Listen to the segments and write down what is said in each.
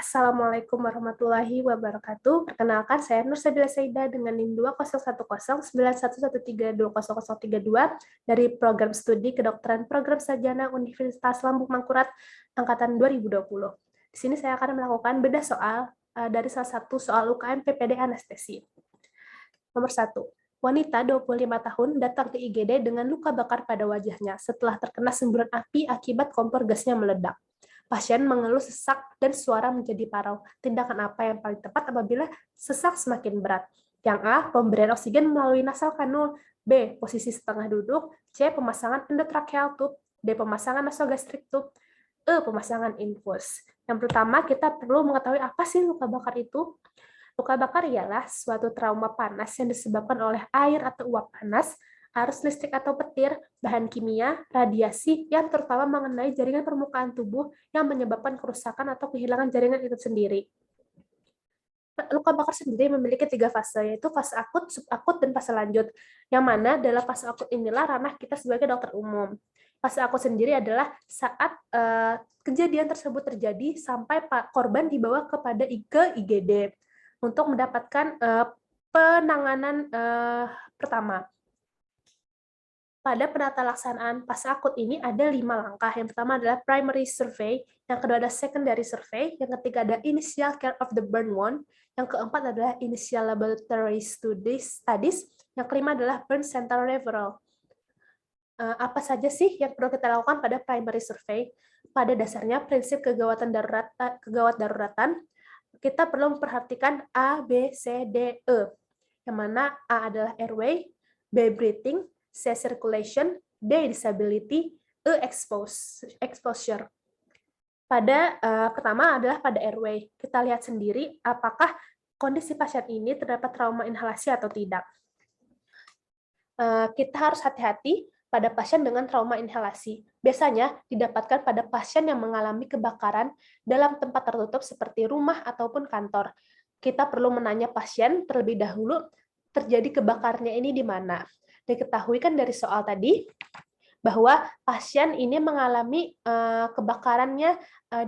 Assalamualaikum warahmatullahi wabarakatuh. Perkenalkan, saya Nur Sabila Saida dengan NIM 20109113200032 dari Program Studi Kedokteran Program Sarjana Universitas Lambung Mangkurat Angkatan 2020. Di sini saya akan melakukan bedah soal dari salah satu soal UKM PPD Anestesi. Nomor 1. Wanita 25 tahun datang ke IGD dengan luka bakar pada wajahnya setelah terkena semburan api akibat kompor gasnya meledak. Pasien mengeluh sesak dan suara menjadi parau. Tindakan apa yang paling tepat apabila sesak semakin berat? Yang A. Pemberian oksigen melalui nasal kanul. B. Posisi setengah duduk. C. Pemasangan endotracheal tube. D. Pemasangan nasogastric tube. E. Pemasangan infus. Yang pertama, kita perlu mengetahui apa sih luka bakar itu. Luka bakar ialah suatu trauma panas yang disebabkan oleh air atau uap panas, arus listrik atau petir, bahan kimia, radiasi yang terutama mengenai jaringan permukaan tubuh yang menyebabkan kerusakan atau kehilangan jaringan itu sendiri. Luka bakar sendiri memiliki 3 fase, yaitu fase akut, subakut, dan fase lanjut. Yang mana dalam fase akut inilah ranah kita sebagai dokter umum. Fase akut sendiri adalah saat kejadian tersebut terjadi sampai korban dibawa ke IGD untuk mendapatkan penanganan pertama. Pada penata laksanaan fase akut ini ada 5 langkah. Yang pertama adalah primary survey, yang kedua adalah secondary survey, yang ketiga ada initial care of the burn wound, yang keempat adalah initial laboratory studies, yang kelima adalah burn center referral. Apa saja sih yang perlu kita lakukan pada primary survey? Pada dasarnya prinsip kegawat daruratan, kita perlu memperhatikan A, B, C, D, E. Yang mana A adalah airway, B breathing, C circulation, D disability, E exposure. Pada pertama adalah pada airway. Kita lihat sendiri apakah kondisi pasien ini terdapat trauma inhalasi atau tidak. Kita harus hati-hati pada pasien dengan trauma inhalasi. Biasanya didapatkan pada pasien yang mengalami kebakaran dalam tempat tertutup seperti rumah ataupun kantor. Kita perlu menanya pasien terlebih dahulu terjadi kebakarnya ini di mana. Diketahui kan dari soal tadi bahwa pasien ini mengalami kebakarannya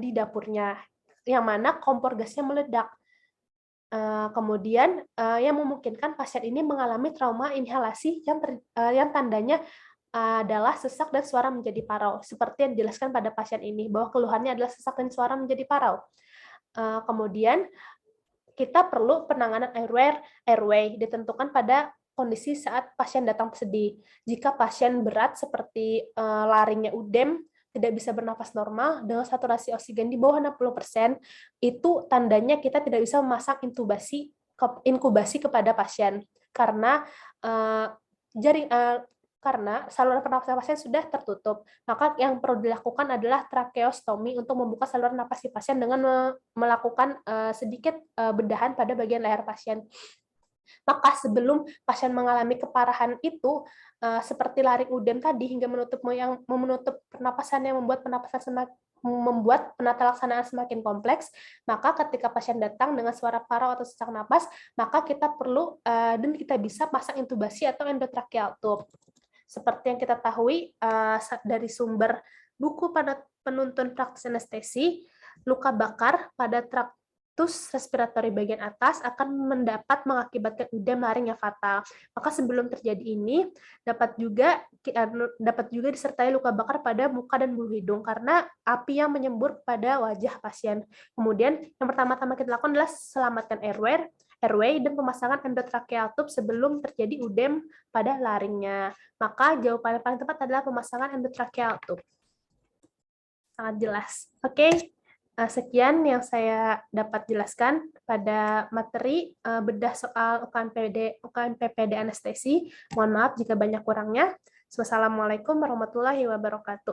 di dapurnya, yang mana kompor gasnya meledak. Kemudian yang memungkinkan pasien ini mengalami trauma inhalasi yang tandanya adalah sesak dan suara menjadi parau, seperti yang dijelaskan pada pasien ini, bahwa keluhannya adalah sesak dan suara menjadi parau. Kemudian, kita perlu penanganan airway ditentukan pada kondisi saat pasien datang sedih. Jika pasien berat seperti laringnya udem, tidak bisa bernafas normal, dengan saturasi oksigen di bawah 60%, itu tandanya kita tidak bisa memasang inkubasi kepada pasien, karena karena saluran pernapasan pasien sudah tertutup. Maka yang perlu dilakukan adalah tracheostomi untuk membuka saluran napas si pasien dengan melakukan sedikit bedahan pada bagian leher pasien. Maka sebelum pasien mengalami keparahan itu, seperti laring udem tadi, hingga menutup pernapasan yang membuat penata laksanaan semakin kompleks, maka ketika pasien datang dengan suara parau atau sesak napas, maka kita perlu dan kita bisa pasang intubasi atau endotracheal tube. Seperti yang kita tahu dari sumber buku penuntun praktis anestesi, luka bakar pada traktus respiratori bagian atas akan mengakibatkan udem laring yang fatal. Maka sebelum terjadi ini dapat juga disertai luka bakar pada muka dan bulu hidung karena api yang menyembur pada wajah pasien. Kemudian yang pertama-tama kita lakukan adalah selamatkan airway dan pemasangan endotracheal tube sebelum terjadi udem pada laringnya. Maka jawaban paling tepat adalah pemasangan endotracheal tube. Sangat jelas. Oke, sekian yang saya dapat jelaskan pada materi bedah soal UKM PPD anestesi. Mohon maaf jika banyak kurangnya. Wassalamualaikum warahmatullahi wabarakatuh.